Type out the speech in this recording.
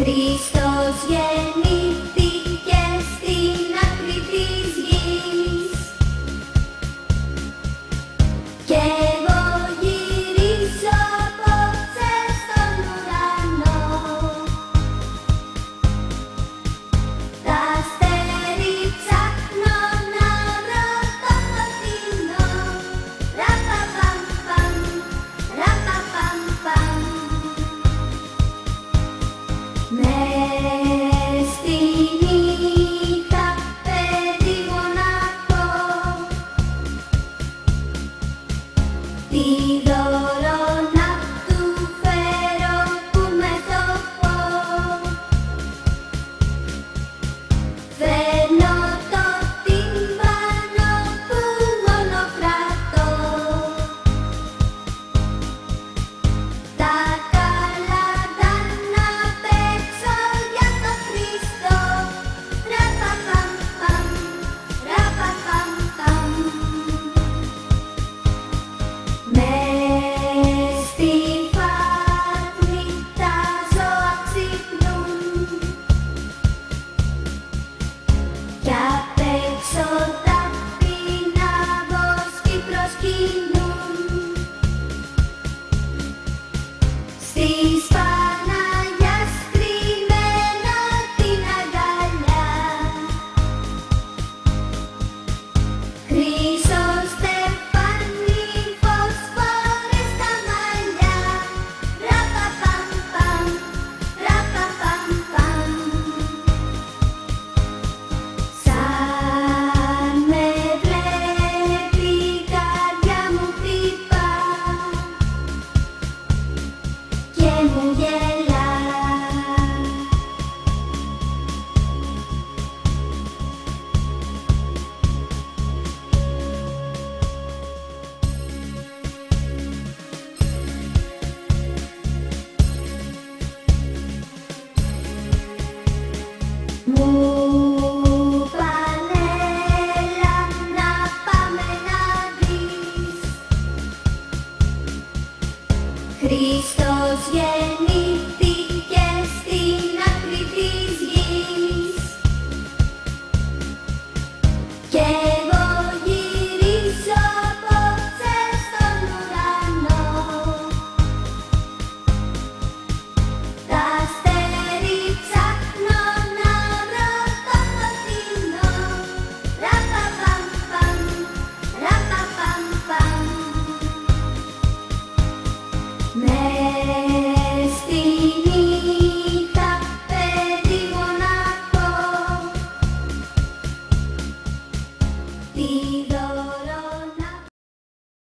Χριστός γεννήθηκε στην άκρη της γης και εγώ γυρίζω απόψε στον ουρανό. Τα αστέρι ψάχνω να βρω το φωτεινό. Ραπαπαμπαμ, ραπαπαμπαμ. Μες στη νύχτα παιδί μοναχό, τι δώρο να του φέρω που με το πω. Φέρνω το τύμπανο που μόνο κρατώ, τα καλάτα να παίξω για το Χριστό. Ραπαπαμπαμ, ραπαπαμπαμ. Μες στη φάτνη τα ζώα ξυπνούν κι απ' έξω τα πτηνά βοσκή προσκυνούν. Στις Παναγιάς κρυμμένο την αγκαλιά, Χρυσοστεφάνι φωσφόρες στα μαλλιά. Ραπαπαμπαμ, ραπαπαμπαμ. Σαν με βλέπει η καρδιά μου χτυπά και μου γελά. Μου πάνε έλα να πάμε να δεις, Χριστός γεννήθηκε